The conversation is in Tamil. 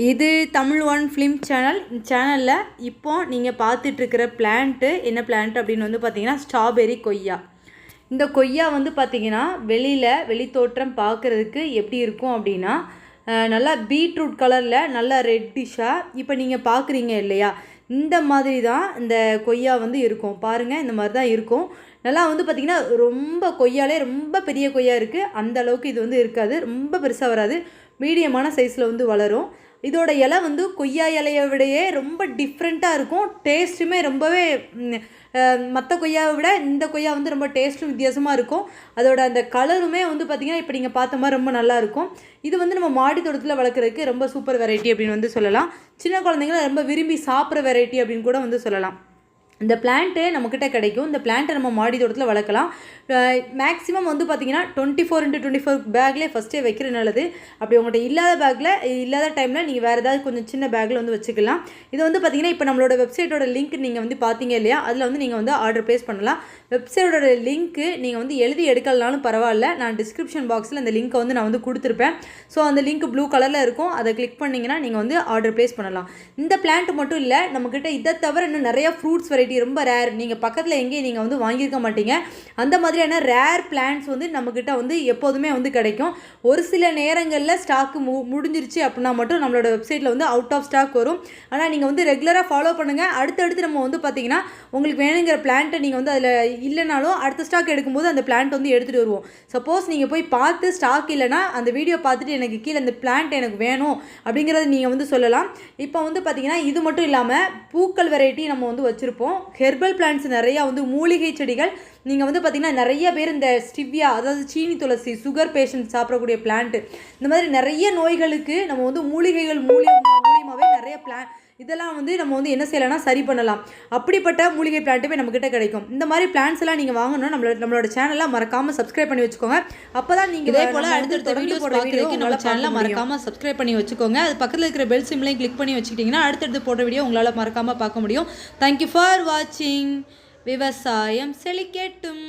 இது தமிழ் ஒன் ஃபிலிம் சேனலில் இப்போ நீங்கள் பார்த்துட்ருக்கிற பிளான்ட்டு என்ன பிளான்ட் அப்படின்னு வந்து பார்த்தீங்கன்னா ஸ்ட்ராபெரி கொய்யா. இந்த கொய்யா வந்து பார்த்திங்கன்னா வெளி தோற்றம் பார்க்குறதுக்கு எப்படி இருக்கும் அப்படின்னா நல்லா பீட்ரூட் கலரில் நல்லா ரெட்டிஷாக இப்போ நீங்கள் பார்க்குறீங்க இல்லையா, இந்த மாதிரி தான் இந்த கொய்யா வந்து இருக்கும். பாருங்கள், இந்த மாதிரி தான் இருக்கும். நல்லா வந்து பார்த்திங்கன்னா ரொம்ப கொய்யாலே ரொம்ப பெரிய கொய்யா இருக்குது, அந்த அளவுக்கு இது வந்து இருக்காது, ரொம்ப பெருசாக வராது, மீடியமான சைஸில் வந்து வளரும். இதோட இலை வந்து கொய்யா இலையை விடையே ரொம்ப டிஃப்ரெண்ட்டாக இருக்கும். டேஸ்ட்டுமே ரொம்பவே மற்ற கொய்யாவை விட இந்த கொய்யா வந்து ரொம்ப டேஸ்ட்டும் வித்தியாசமாக இருக்கும். அதோட அந்த கலருமே வந்து பார்த்திங்கன்னா இப்போ நீங்கள் பார்த்த மாதிரி ரொம்ப நல்லாயிருக்கும். இது வந்து நம்ம மாடி தோட்டத்தில் வளர்க்குறதுக்கு ரொம்ப சூப்பர் வெரைட்டி அப்படின்னு வந்து சொல்லலாம். சின்ன குழந்தைங்கள ரொம்ப விரும்பி சாப்பிட்ற வெரைட்டி அப்படின்னு கூட வந்து சொல்லலாம். இந்த பிளான்ட்டு நம்மக்கிட்ட கிடைக்கும். இந்த பிளான்ட்டை நம்ம மாடி தோட்டத்தில் வளர்க்கலாம். மேக்ஸிமம் வந்து பார்த்திங்கன்னா 24x24 பேக்லேயே ஃபஸ்ட்டே வைக்கிற நல்லது. அப்படி உங்கள்கிட்ட இல்லாத டைமில் நீங்கள் வேறு ஏதாவது கொஞ்சம் சின்ன பேக்கில் வந்து வச்சுக்கலாம். இது வந்து பார்த்திங்கன்னா இப்போ நம்மளோட வெப்சைட்டோட லிங்க் நீங்கள் வந்து பார்த்தீங்க இல்லையா, அதில் வந்து நீங்கள் வந்து ஆர்டர் ப்ளேஸ் பண்ணலாம். வெப்சைட்டோட லிங்க்கு நீங்கள் வந்து எழுதி எடுக்கலனாலும் பரவாயில்ல, நான் டிஸ்கிரிப்ஷன் பாக்ஸில் அந்த லிங்க்கை வந்து நான் வந்து கொடுத்துருப்பேன். ஸோ அந்த லிங்க் ப்ளூ கலரில் இருக்கும், அதை கிளிக் பண்ணிங்கன்னா நீங்கள் வந்து ஆர்டர் ப்ளேஸ் பண்ணலாம். இந்த பிளான்ட் மட்டும் இல்லை, நம்மக்கிட்ட இதை தவிர இன்னும் நிறைய ஃப்ரூட்ஸ் வெரைட்டி ரொம்ப ரேர், நீங்கள் பக்கத்தில் எங்கேயும் நீங்கள் வந்து வாங்கியிருக்க மாட்டீங்க. அந்த மாதிரியான ரேர் பிளான்ட்ஸ் வந்து நம்மக்கிட்ட வந்து எப்போதுமே வந்து கிடைக்கும். ஒரு சில நேரங்களில் ஸ்டாக்கு முடிஞ்சிருச்சு அப்படின்னா மட்டும் நம்மளோட வெப்சைட்டில் வந்து அவுட் ஆஃப் ஸ்டாக் வரும். ஆனால் நீங்கள் வந்து ரெகுலராக ஃபாலோ பண்ணுங்கள். அடுத்தடுத்து நம்ம வந்து பார்த்திங்கன்னா உங்களுக்கு வேணுங்கிற பிளான்ட்டை நீங்கள் வந்து அதில் இல்லைனாலும் அடுத்த ஸ்டாக் எடுக்கும்போது அந்த பிளான்ட் வந்து எடுத்துகிட்டு வருவோம். சப்போஸ் நீங்கள் போய் பார்த்து ஸ்டாக் இல்லைனா அந்த வீடியோ பார்த்துட்டு எனக்கு கீழே அந்த பிளான்ட் எனக்கு வேணும் அப்படிங்கிறத நீங்கள் வந்து சொல்லலாம். இப்போ வந்து பார்த்திங்கன்னா இது மட்டும் இல்லாமல் பூக்கள் வெரைட்டி நம்ம வந்து வச்சுருப்போம். ஹெர்பல் பிளான்ட்ஸ் நிறையா வந்து மூலிகை செடிகள் நீங்கள் வந்து பார்த்திங்கன்னா நிறைய பேர் இந்த ஸ்டிவியா, அதாவது சீனி துளசி, சுகர் பேஷண்ட் சாப்பிடக்கூடிய பிளான்ட்டு, இந்த மாதிரி நிறைய நோய்களுக்கு நம்ம வந்து மூலிகைகள் மூலியமாகவே நிறைய இதெல்லாம் வந்து நம்ம வந்து என்ன செய்யலாம்னா சரி பண்ணலாம். அப்படிப்பட்ட மூலிகை பிளான்ட்டுமே நம்மக்கிட்ட கிடைக்கும். இந்த மாதிரி பிளான்ஸ் எல்லாம் நீங்கள் வாங்கணும்னா நம்மளோட சேனலை மறக்காமல் சப்ஸ்கிரைப் பண்ணி வச்சுக்கோங்க. அப்போ தான் நீங்கள் இதே போல் அடுத்தடுத்த வீடியோ போடுறதுக்கு நம்ம சேனலை மறக்காமல் சப்ஸ்கிரைப் பண்ணி வச்சுக்கோங்க. அது பக்கத்தில் இருக்கிற பெல் சிம்லையும் கிளிக் பண்ணி வச்சுக்கிட்டிங்கன்னா அடுத்தடுத்து போடுற வீடியோ உங்களால் மறக்காமல் பார்க்க முடியும். தேங்க்யூ ஃபார் வாட்சிங். விவசாயம் செழிக்கட்டும்.